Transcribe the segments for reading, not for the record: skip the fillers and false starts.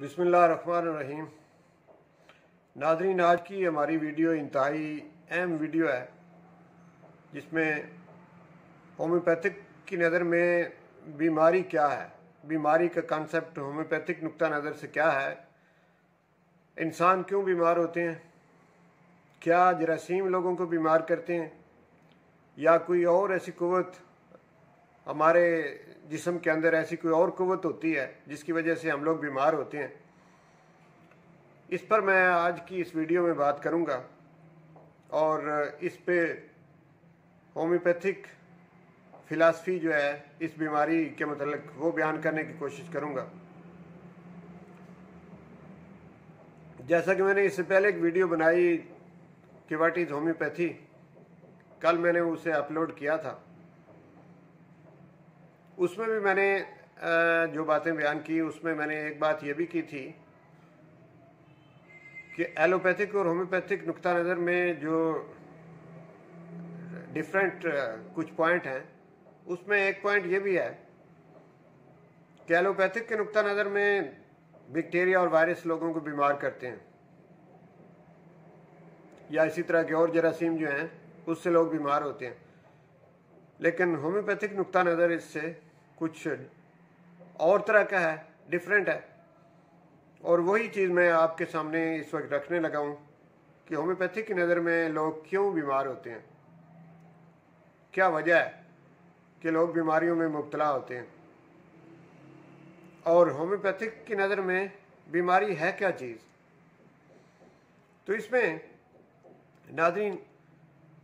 बिस्मिल्लाहिर्रहमानिर्रहीम। नाज़रीन, आज की हमारी वीडियो इंतहाई अहम वीडियो है जिसमें होम्योपैथिक की नज़र में बीमारी क्या है, बीमारी का कॉन्सेप्ट होम्योपैथिक नुक्ता नज़र से क्या है, इंसान क्यों बीमार होते हैं, क्या जरासीम लोगों को बीमार करते हैं या कोई और ऐसी कुव्वत हमारे जिस्म के अंदर ऐसी कोई और कुव्वत होती है जिसकी वजह से हम लोग बीमार होते हैं। इस पर मैं आज की इस वीडियो में बात करूंगा और इस पे होम्योपैथिक फ़िलासफ़ी जो है इस बीमारी के मतलब वो बयान करने की कोशिश करूंगा। जैसा कि मैंने इससे पहले एक वीडियो बनाई कि व्हाट इज़ होम्योपैथी, कल मैंने उसे अपलोड किया था। उसमें भी मैंने जो बातें बयान की उसमें मैंने एक बात ये भी की थी कि एलोपैथिक और होम्योपैथिक नुक्ता नज़र में जो डिफरेंट कुछ पॉइंट हैं, उसमें एक पॉइंट ये भी है कि एलोपैथिक के नुक्ता नज़र में बैक्टीरिया और वायरस लोगों को बीमार करते हैं या इसी तरह के और जरासीम जो हैं उससे लोग बीमार होते हैं, लेकिन होम्योपैथिक नुक्ता नज़र इससे कुछ और तरह का है, डिफरेंट है। और वही चीज़ मैं आपके सामने इस वक्त रखने लगा हूँ कि होम्योपैथिक की नज़र में लोग क्यों बीमार होते हैं, क्या वजह है कि लोग बीमारियों में मुब्तला होते हैं और होम्योपैथिक की नज़र में बीमारी है क्या चीज़। तो इसमें नाज़रीन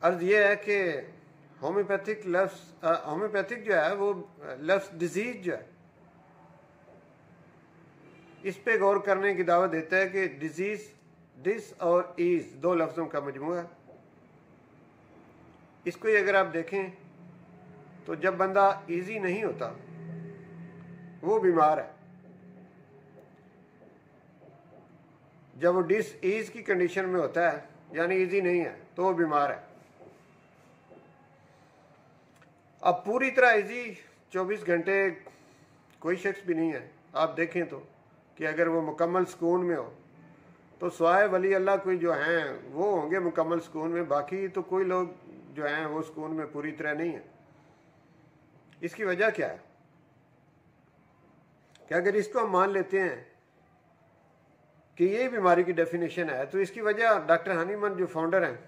अर्ज़ ये है कि होम्योपैथिक जो है वो लफ्ज़ डिजीज़ जो है इस पे गौर करने की दावत देता है कि डिजीज़ डिस और ईज दो लफ्ज़ों का मजमूआ है। इसको ही अगर आप देखें तो जब बंदा ईजी नहीं होता वो बीमार है, जब वो डिस ईज की कंडीशन में होता है यानी ईजी नहीं है तो वो बीमार है। अब पूरी तरह ईजी 24 घंटे कोई शख्स भी नहीं है। आप देखें तो कि अगर वो मुकम्मल सुकून में हो तो स्वाय वली अल्लाह कोई जो हैं वो होंगे मुकम्मल सुकून में, बाकी तो कोई लोग जो हैं वो सुकून में पूरी तरह नहीं है। इसकी वजह क्या है कि अगर इसको हम मान लेते हैं कि ये बीमारी की डेफिनेशन है तो इसकी वजह डॉक्टर हनीमन जो फाउंडर हैं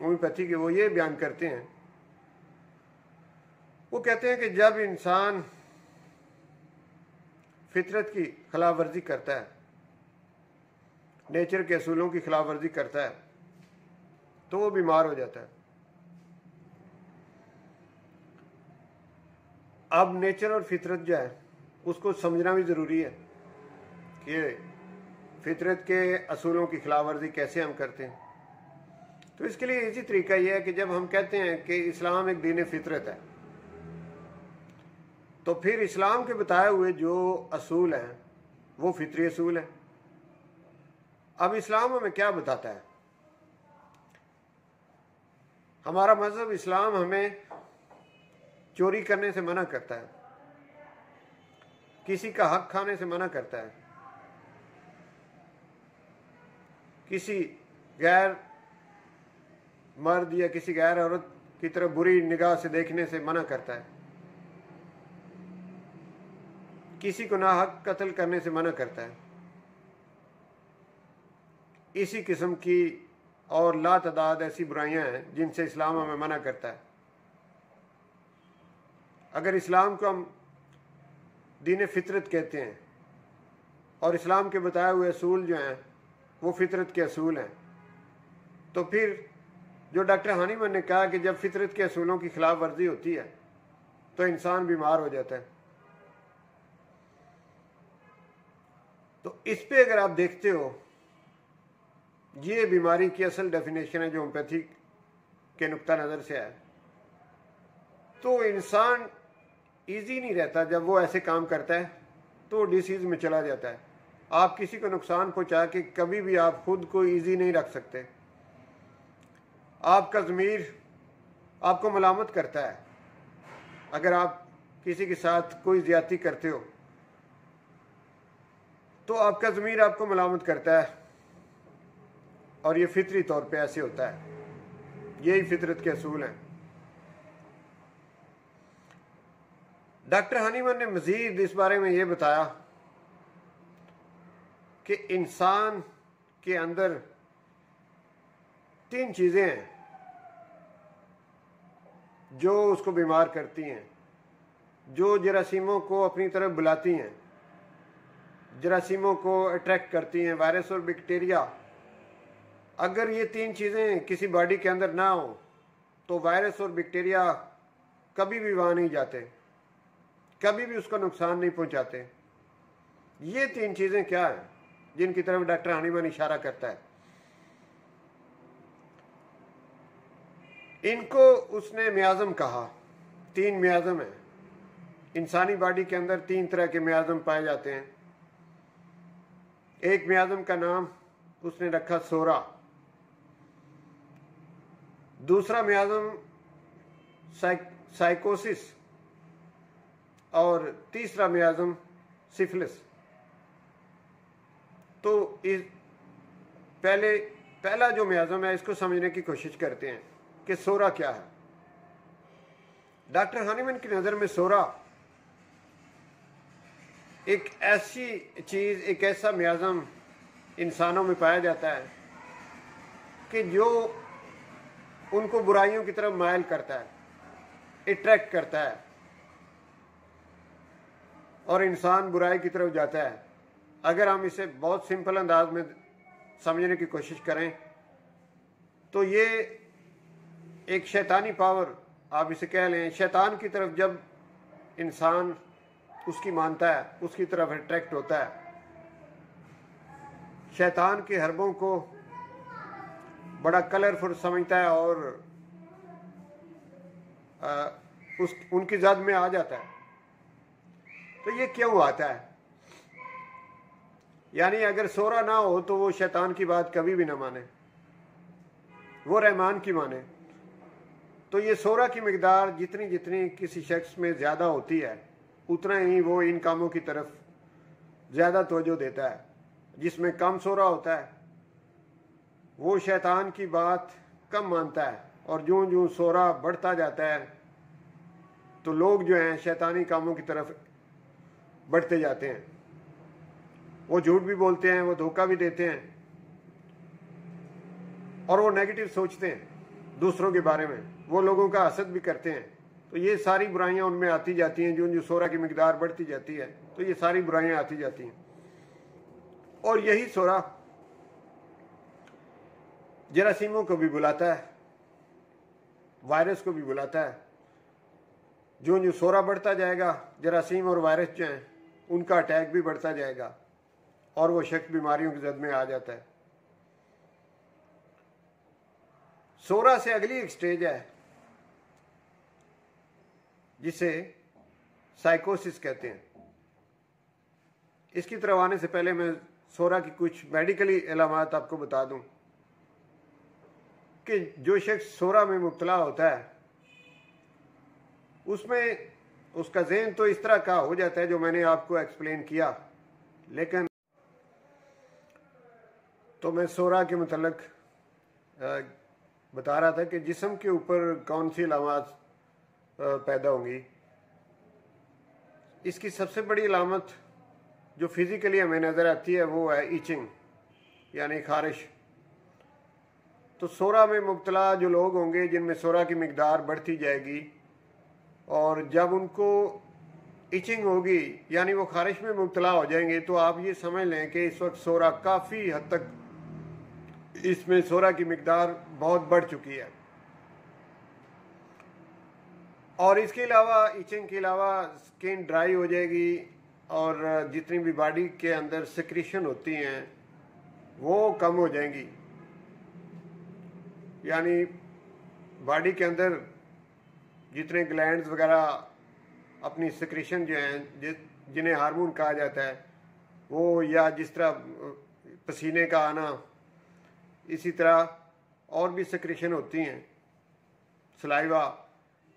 होम्योपैथी के, वो ये बयान करते हैं, वो कहते हैं कि जब इंसान फितरत की खिलाफ वर्जी करता है, नेचर के असूलों की खिलाफ वर्जी करता है तो वो बीमार हो जाता है। अब नेचर और फितरत जो है उसको समझना भी ज़रूरी है कि फितरत के असूलों की खिलाफ वर्जी कैसे हम करते हैं। तो इसके लिए इसी तरीका यह है कि जब हम कहते हैं कि इस्लाम एक दीन फितरत है तो फिर इस्लाम के बताए हुए जो असूल हैं वो फितरी असूल हैं। अब इस्लाम हमें क्या बताता है? हमारा मजहब इस्लाम हमें चोरी करने से मना करता है, किसी का हक खाने से मना करता है, किसी गैर मर्द या किसी गैर औरत की तरफ बुरी निगाह से देखने से मना करता है, किसी को नाहक कत्ल करने से मना करता है। इसी किस्म की और लातदाद ऐसी बुराइयां हैं जिनसे इस्लाम हमें मना करता है। अगर इस्लाम को हम दीन फितरत कहते हैं और इस्लाम के बताए हुए असूल जो हैं वो फितरत के असूल हैं, तो फिर जो डॉक्टर हनीमन ने कहा कि जब फितरत के असूलों की खिलाफ वर्जी होती है तो इंसान बीमार हो जाता है, तो इस पे अगर आप देखते हो ये बीमारी की असल डेफिनेशन है जो होम्योपैथी के नुक्ता नज़र से है। तो इंसान इजी नहीं रहता, जब वो ऐसे काम करता है तो डिसीज़ में चला जाता है। आप किसी को नुकसान पहुंचा के कभी भी आप खुद को इजी नहीं रख सकते। आपका ज़मीर आपको मलामत करता है अगर आप किसी के साथ कोई ज़्यादती करते हो तो आपका ज़मीर आपको मलामत करता है, और ये फितरी तौर पे ऐसे होता है, यही फितरत के असूल हैं। डॉक्टर हनीमन ने मज़ीद इस बारे में ये बताया कि इंसान के अंदर 3 चीज़ें हैं जो उसको बीमार करती हैं, जो जरासीमों को अपनी तरफ बुलाती हैं, जरासीमों को अट्रैक्ट करती हैं, वायरस और बैक्टीरिया। अगर ये 3 चीज़ें किसी बॉडी के अंदर ना हो तो वायरस और बैक्टीरिया कभी भी वहाँ नहीं जाते, कभी भी उसका नुकसान नहीं पहुँचाते। ये 3 चीज़ें क्या हैं जिनकी तरफ डॉक्टर हनीमन इशारा करता है? इनको उसने मियाज़म कहा। 3 मियाज़म हैं। इंसानी बॉडी के अंदर 3 तरह के मियाज़म पाए जाते हैं। एक मियाज़म का नाम उसने रखा सोरा, दूसरा मियाज़म साइकोसिस, और तीसरा मियाज़म सिफिलिस। तो इस पहला जो मियाज़म है, इसको समझने की कोशिश करते हैं कि सोरा क्या है। डॉक्टर हनीमन की नज़र में सोरा एक ऐसी चीज़, एक ऐसा मियाज़म इंसानों में पाया जाता है कि जो उनको बुराइयों की तरफ मायल करता है, अट्रैक्ट करता है, और इंसान बुराई की तरफ जाता है। अगर हम इसे बहुत सिंपल अंदाज में समझने की कोशिश करें तो ये एक शैतानी पावर, आप इसे कह लें। शैतान की तरफ जब इंसान उसकी मानता है, उसकी तरफ अट्रैक्ट होता है, शैतान के हरबों को बड़ा कलरफुल समझता है और उनकी जद में आ जाता है। तो ये क्यों आता है? यानी अगर सोरा ना हो तो वो शैतान की बात कभी भी ना माने, वो रहमान की माने। तो ये सोरा की मिकदार जितनी जितनी किसी शख्स में ज़्यादा होती है, उतना ही वो इन कामों की तरफ ज़्यादा तवज्जो देता है। जिसमें कम सोरा होता है वो शैतान की बात कम मानता है, और ज्यों ज्यों सोरा बढ़ता जाता है तो लोग जो हैं शैतानी कामों की तरफ बढ़ते जाते हैं। वो झूठ भी बोलते हैं, वो धोखा भी देते हैं, और वो नेगेटिव सोचते हैं दूसरों के बारे में, वो लोगों का हसद भी करते हैं। तो ये सारी बुराइयां उनमें आती जाती हैं। जो सोरा की मिकदार बढ़ती जाती है तो ये सारी बुराइयां आती जाती हैं। और यही सोरा जरासीमों को भी बुलाता है, वायरस को भी बुलाता है। जो सोरा बढ़ता जाएगा, जरासीम और वायरस जो हैं उनका अटैक भी बढ़ता जाएगा, और वो शख्स बीमारियों की जद में आ जाता है। सोरा से अगली एक स्टेज है जिसे साइकोसिस कहते हैं। इसकी तरफ आने से पहले मैं सोरा की कुछ मेडिकली अलामात आपको बता दूं कि जो शख्स सोरा में मुब्तला होता है उसमें उसका ज़हन तो इस तरह का हो जाता है जो मैंने आपको एक्सप्लेन किया। लेकिन तो मैं सोरा के मुतल्लिक बता रहा था कि जिस्म के ऊपर कौन सी अलामत पैदा होंगी। इसकी सबसे बड़ी अलामत जो फिज़िकली हमें नज़र आती है वो है ईचिंग, यानी खारिश। तो सोरा में मुब्तला जो लोग होंगे जिनमें सोरा की मिकदार बढ़ती जाएगी, और जब उनको इचिंग होगी यानी वो खारिश में मुब्तला हो जाएंगे, तो आप ये समझ लें कि इस वक्त सोरा काफ़ी हद तक, इसमें सोरा की मिकदार बहुत बढ़ चुकी है। और इसके अलावा, इचिंग के अलावा स्किन ड्राई हो जाएगी, और जितनी भी बॉडी के अंदर सिक्रीशन होती हैं वो कम हो जाएंगी। यानी बॉडी के अंदर जितने ग्लैंड्स वगैरह अपनी सिक्रीशन जो हैं, जिन्हें हार्मोन कहा जाता है, वो, या जिस तरह पसीने का आना, इसी तरह और भी सिक्रीशन होती हैं, सलाइवा,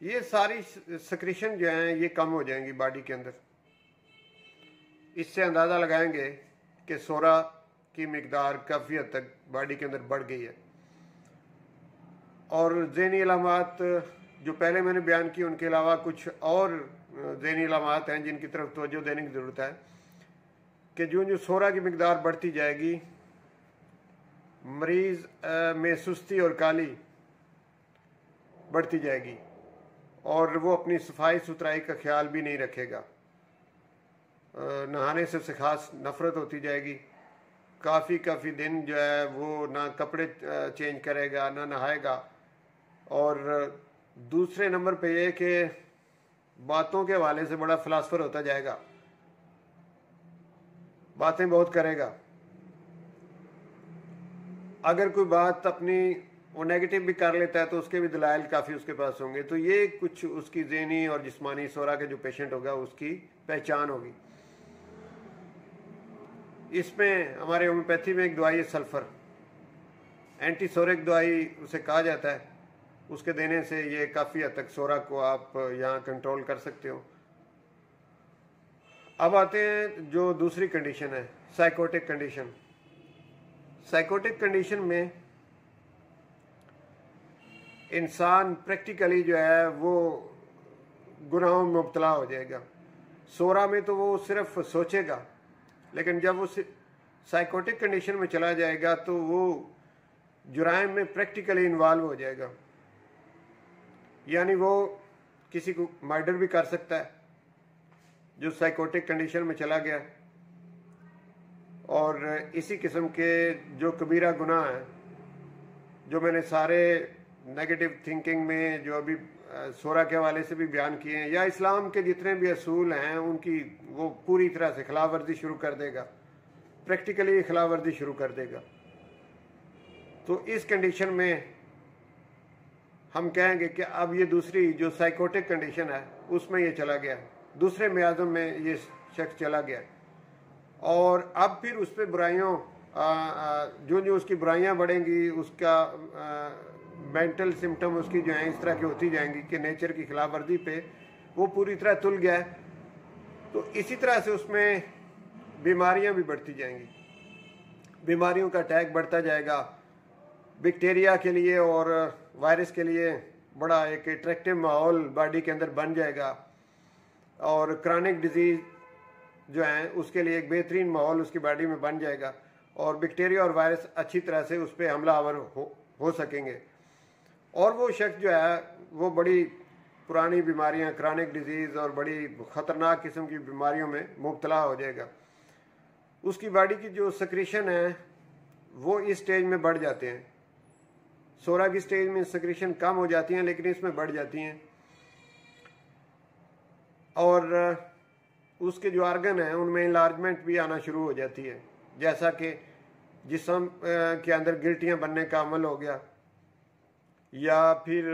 ये सारी सिक्रीशन जो हैं ये कम हो जाएंगी बॉडी के अंदर। इससे अंदाज़ा लगाएंगे कि सोरा की मिकदार काफ़ी हद तक बॉडी के अंदर बढ़ गई है। और ज़हनी अलामात जो पहले मैंने बयान की, उनके अलावा कुछ और ज़हनी अलामात हैं जिनकी तरफ तवज्जो देने की ज़रूरत है कि जो सोरा की मिकदार बढ़ती जाएगी, मरीज़ में सुस्ती और काली बढ़ती जाएगी और वो अपनी सफाई सुथराई का ख्याल भी नहीं रखेगा। नहाने से उससे ख़ास नफ़रत होती जाएगी। काफ़ी दिन जो है वो ना कपड़े चेंज करेगा, ना नहाएगा। और दूसरे नंबर पे ये कि बातों के हवाले से बड़ा फ़िलासफ़र होता जाएगा, बातें बहुत करेगा। अगर कोई बात अपनी वो नेगेटिव भी कर लेता है तो उसके भी दलाइल काफ़ी उसके पास होंगे। तो ये कुछ उसकी ज़हनी और जिस्मानी सोरा के जो पेशेंट होगा उसकी पहचान होगी। इसमें हमारे होम्योपैथी में एक दवाई है सल्फ़र, एंटीसोरिक दवाई उसे कहा जाता है। उसके देने से ये काफ़ी हद तक सोरा को आप यहाँ कंट्रोल कर सकते हो। अब आते हैं जो दूसरी कंडीशन है, साइकोटिक कंडीशन। साइकोटिक कंडीशन में इंसान प्रैक्टिकली जो है वो गुनाहों में मुब्तला हो जाएगा। सोरा में तो वो सिर्फ सोचेगा, लेकिन जब वो साइकोटिक कंडीशन में चला जाएगा तो वो जुराइम में प्रैक्टिकली इन्वॉल्व हो जाएगा। यानी वो किसी को मर्डर भी कर सकता है जो साइकोटिक कंडीशन में चला गया। और इसी किस्म के जो कबीरा गुनाह हैं, जो मैंने सारे नेगेटिव थिंकिंग में जो अभी सोरा के हवाले से भी बयान किए हैं, या इस्लाम के जितने भी असूल हैं उनकी वो पूरी तरह से खिलाफ वर्जी शुरू कर देगा, प्रैक्टिकली खिलाफ वर्जी शुरू कर देगा। तो इस कंडीशन में हम कहेंगे कि अब ये दूसरी जो साइकोटिक कंडीशन है उसमें ये चला गया, दूसरे मियाज़म में ये शख्स चला गया। और अब फिर उस पर बुराइयों जो उसकी बुराइयां बढ़ेंगी, उसका मेंटल सिम्टम उसकी जो है इस तरह की होती जाएंगी कि नेचर की खिलाफ वर्जी पे वो पूरी तरह तुल गया है। तो इसी तरह से उसमें बीमारियां भी बढ़ती जाएंगी, बीमारियों का अटैक बढ़ता जाएगा। बैक्टीरिया के लिए और वायरस के लिए बड़ा एक अट्रैक्टिव माहौल बॉडी के अंदर बन जाएगा। और क्रॉनिक डिजीज़ जो है उसके लिए एक बेहतरीन माहौल उसकी बॉडी में बन जाएगा और बैक्टीरिया और वायरस अच्छी तरह से उस पर हमलावर हो सकेंगे। और वो शख्स जो है वो बड़ी पुरानी बीमारियां, क्रॉनिक डिजीज़ और बड़ी ख़तरनाक किस्म की बीमारियों में मुब्तला हो जाएगा। उसकी बॉडी की जो सक्रीशन है वो इस स्टेज में बढ़ जाते हैं। सोरा की स्टेज में सक्रीशन कम हो जाती हैं, लेकिन इसमें बढ़ जाती हैं। और उसके जो आर्गन हैं उनमें इनलार्जमेंट भी आना शुरू हो जाती है, जैसा कि जिस्म के अंदर गिल्टियाँ बनने का अमल हो गया, या फिर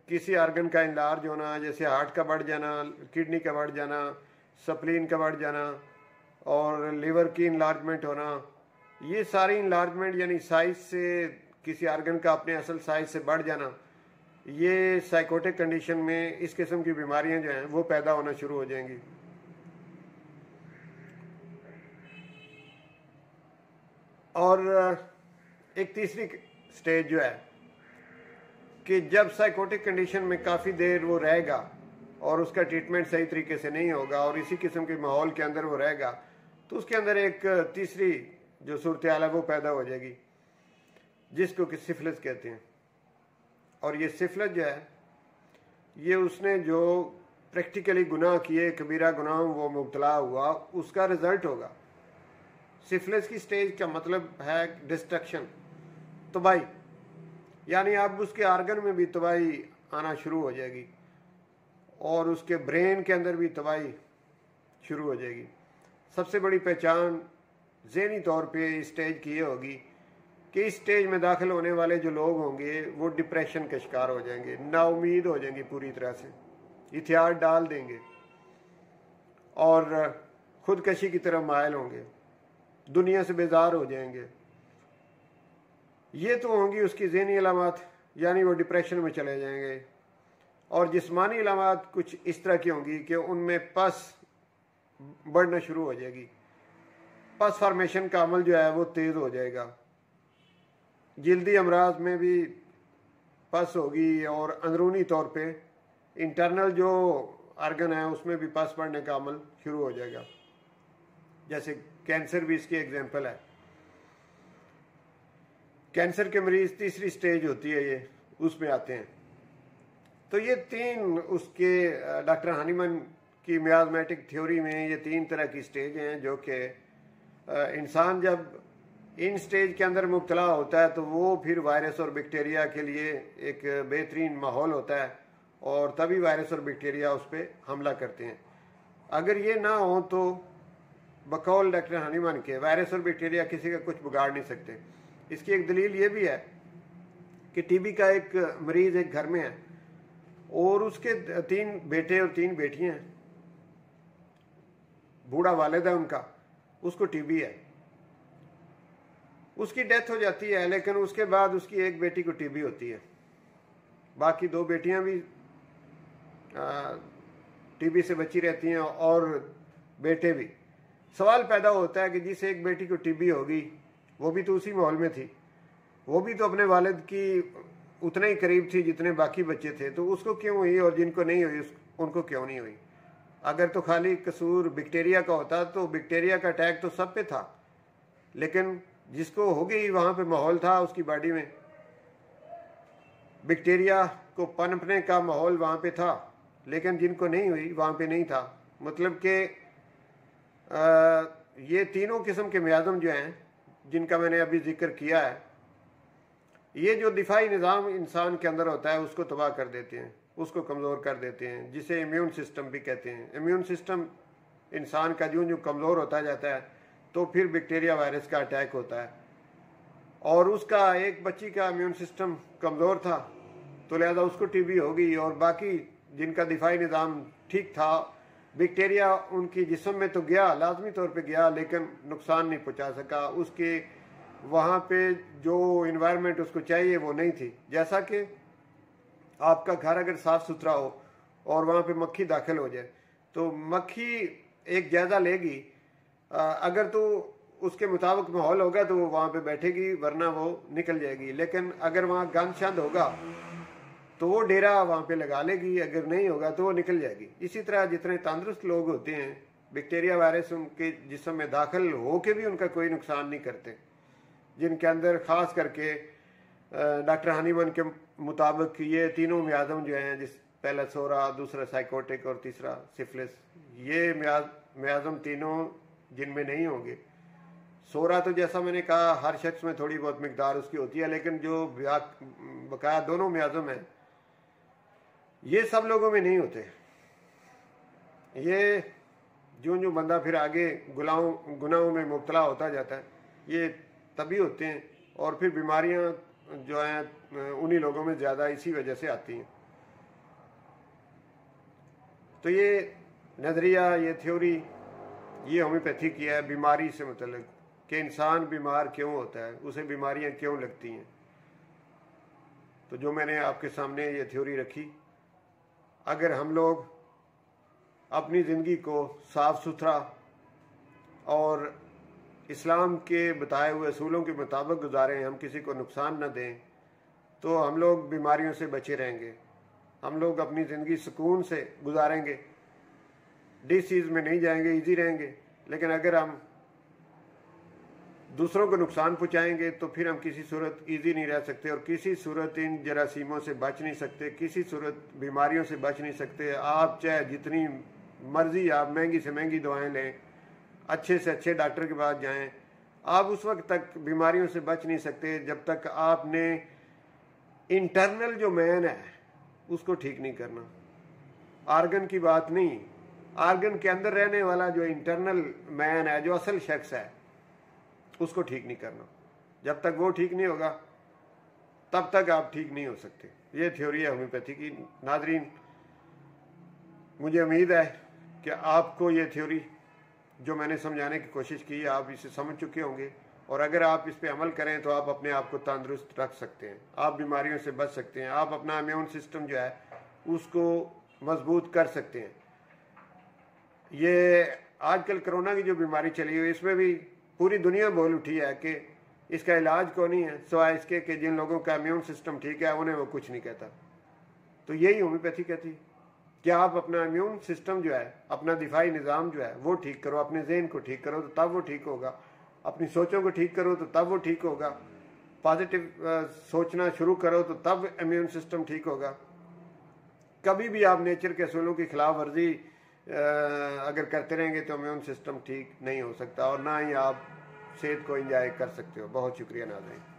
किसी आर्गन का इनलार्ज होना, जैसे हार्ट का बढ़ जाना, किडनी का बढ़ जाना, स्प्लीन का बढ़ जाना और लिवर की इनलार्जमेंट होना। ये सारी इनलार्जमेंट यानी साइज से किसी आर्गन का अपने असल साइज से बढ़ जाना, ये साइकोटिक कंडीशन में इस किस्म की बीमारियां जो हैं वो पैदा होना शुरू हो जाएंगी। और एक तीसरी स्टेज जो है कि जब साइकोटिक कंडीशन में काफ़ी देर वो रहेगा और उसका ट्रीटमेंट सही तरीके से नहीं होगा और इसी किस्म के माहौल के अंदर वो रहेगा, तो उसके अंदर एक तीसरी जो सूरत हाल है वो पैदा हो जाएगी, जिसको कि सिफिलिस कहते हैं। और ये सिफिलिस जो है ये उसने जो प्रैक्टिकली गुनाह किए, कबीरा गुनाह वो मुब्तला हुआ, उसका रिजल्ट होगा। सिफिलिस की स्टेज का मतलब है डिस्ट्रक्शन, तबाही, यानी अब उसके आर्गन में भी तबाही आना शुरू हो जाएगी और उसके ब्रेन के अंदर भी तबाही शुरू हो जाएगी। सबसे बड़ी पहचान ज़हनी तौर पे इस स्टेज की ये होगी कि इस स्टेज में दाखिल होने वाले जो लोग होंगे वो डिप्रेशन के शिकार हो जाएंगे, नाउमीद हो जाएंगे, पूरी तरह से इतिहाद डाल देंगे और खुदकशी की तरफ मायल होंगे, दुनिया से बेजार हो जाएंगे। ये तो होंगी उसकी ज़हनी अलामत, यानी वो डिप्रेशन में चले जाएंगे। और जिस्मानी अलामत कुछ इस तरह की होंगी कि उनमें पस बढ़ना शुरू हो जाएगी। पस फॉर्मेशन का अमल जो है वो तेज़ हो जाएगा। जल्दी अमराज में भी पस होगी और अंदरूनी तौर पे इंटरनल जो आर्गन है उसमें भी पस पड़ने का अमल शुरू हो जाएगा। जैसे कैंसर भी इसकी एग्जांपल है। कैंसर के मरीज तीसरी स्टेज होती है, ये उसमें आते हैं। तो ये तीन उसके डॉक्टर हानीमन की मियाज़मेटिक थ्योरी में ये तीन तरह की स्टेज हैं, जो कि इंसान जब इन स्टेज के अंदर मुब्तला होता है तो वो फिर वायरस और बैक्टीरिया के लिए एक बेहतरीन माहौल होता है और तभी वायरस और बैक्टीरिया उस पर हमला करते हैं। अगर ये ना हो तो बकौल डॉक्टर हानीमन के वायरस और बैक्टीरिया किसी का कुछ बिगाड़ नहीं सकते। इसकी एक दलील ये भी है कि टीबी का एक मरीज एक घर में है और उसके 3 बेटे और 3 बेटियां हैं। बूढ़ा वालिद है उनका, उसको टीबी है। उसकी डेथ हो जाती है, लेकिन उसके बाद उसकी एक बेटी को टीबी होती है, बाकी 2 बेटियां भी टीबी से बची रहती हैं और बेटे भी। सवाल पैदा होता है कि जिस एक बेटी को टीबी होगी वो भी तो उसी माहौल में थी, वो भी तो अपने वालिद की उतने ही करीब थी जितने बाकी बच्चे थे, तो उसको क्यों हुई और जिनको नहीं हुई उनको क्यों नहीं हुई? अगर तो खाली कसूर बैक्टीरिया का होता तो बैक्टीरिया का अटैक तो सब पे था, लेकिन जिसको हो गई वहाँ पे माहौल था उसकी बॉडी में, बैक्टीरिया को पनपने का माहौल वहाँ पे था, लेकिन जिनको नहीं हुई वहाँ पे नहीं था। मतलब कि ये तीनों किस्म के मियाज़म जो हैं जिनका मैंने अभी जिक्र किया है, ये जो दिफाई निज़ाम इंसान के अंदर होता है उसको तबाह कर देते हैं, उसको कमज़ोर कर देते हैं, जिसे इम्यून सिस्टम भी कहते हैं। इम्यून सिस्टम इंसान का जो कमज़ोर होता जाता है तो फिर बैक्टीरिया वायरस का अटैक होता है। और उसका एक बच्ची का इम्यून सिस्टम कमज़ोर था तो लिहाजा उसको टीबी हो गई, और बाकी जिनका दिफाई निज़ाम ठीक था, बैक्टीरिया उनकी जिस्म में तो गया, लाजमी तौर पे गया, लेकिन नुकसान नहीं पहुंचा सका। उसके वहाँ पे जो इन्वायरमेंट उसको चाहिए वो नहीं थी। जैसा कि आपका घर अगर साफ़ सुथरा हो और वहाँ पे मक्खी दाखिल हो जाए तो मक्खी एक जायज़ा लेगी, अगर तो उसके मुताबिक माहौल होगा तो वो वहाँ पे बैठेगी, वरना वो निकल जाएगी। लेकिन अगर वहाँ गंद शंद होगा तो वो डेरा वहाँ पे लगा लेगी, अगर नहीं होगा तो वो निकल जाएगी। इसी तरह जितने तंदुरुस्त लोग होते हैं, बैक्टीरिया वायरस उनके जिस्म में दाखिल हो के भी उनका कोई नुकसान नहीं करते। जिनके अंदर ख़ास करके डॉक्टर हानीमन के मुताबिक ये तीनों मियाज़म जो हैं, जिस पहला सोरा, दूसरा साइकोटिक और तीसरा सिफिलिस, ये मियाज़म तीनों जिनमें नहीं होंगे। सोरा तो जैसा मैंने कहा हर शख्स में थोड़ी बहुत मिकदार उसकी होती है, लेकिन जो बकाया दोनों मियाज़म हैं ये सब लोगों में नहीं होते। ये जो बंदा फिर आगे गुनाहों में मुब्तला होता जाता है ये तभी होते हैं, और फिर बीमारियां जो हैं उन्हीं लोगों में ज़्यादा इसी वजह से आती हैं। तो ये नज़रिया, ये थ्योरी, ये होम्योपैथी की है बीमारी से मतलब कि इंसान बीमार क्यों होता है, उसे बीमारियां क्यों लगती हैं। तो जो मैंने आपके सामने ये थ्योरी रखी, अगर हम लोग अपनी ज़िंदगी को साफ़ सुथरा और इस्लाम के बताए हुए असूलों के मुताबिक गुजारें, हम किसी को नुकसान न दें, तो हम लोग बीमारियों से बचे रहेंगे। हम लोग अपनी ज़िंदगी सुकून से गुजारेंगे, डिसीज़ में नहीं जाएंगे, इजी रहेंगे। लेकिन अगर हम दूसरों को नुकसान पहुंचाएंगे तो फिर हम किसी सूरत इजी नहीं रह सकते, और किसी सूरत इन जरासीमों से बच नहीं सकते, किसी सूरत बीमारियों से बच नहीं सकते। आप चाहे जितनी मर्जी आप महंगी से महंगी दवाएं लें, अच्छे से अच्छे डॉक्टर के पास जाएं, आप उस वक्त तक बीमारियों से बच नहीं सकते जब तक आपने इंटरनल जो मैन है उसको ठीक नहीं करना। आर्गन की बात नहीं, आर्गन के अंदर रहने वाला जो इंटरनल मैन है, जो असल शख्स है, उसको ठीक नहीं करना। जब तक वो ठीक नहीं होगा तब तक आप ठीक नहीं हो सकते। ये थ्योरी है होम्योपैथी की। नाज़रीन, मुझे उम्मीद है कि आपको ये थ्योरी जो मैंने समझाने की कोशिश की है आप इसे समझ चुके होंगे, और अगर आप इस पे अमल करें तो आप अपने आप को तंदुरुस्त रख सकते हैं, आप बीमारियों से बच सकते हैं, आप अपना इम्यून सिस्टम जो है उसको मजबूत कर सकते हैं। ये आजकल कोरोना की जो बीमारी चली हुई, इसमें भी पूरी दुनिया बोल उठी है कि इसका इलाज कौन नहीं है सिवाय इसके कि जिन लोगों का इम्यून सिस्टम ठीक है उन्हें वो कुछ नहीं कहता। तो यही होम्योपैथी कहती है कि आप अपना इम्यून सिस्टम जो है, अपना दिफाई निज़ाम जो है वो ठीक करो, अपने जहन को ठीक करो तो तब वो ठीक होगा, अपनी सोचों को ठीक करो तो तब वो ठीक होगा, पॉजिटिव सोचना शुरू करो तो तब इम्यून सिस्टम ठीक होगा। कभी भी आप नेचर के असूलों की खिलाफ वर्जी अगर करते रहेंगे तो इम्यून सिस्टम ठीक नहीं हो सकता और ना ही आप सेहत को इंजॉय कर सकते हो। बहुत शुक्रिया नाज़रीन।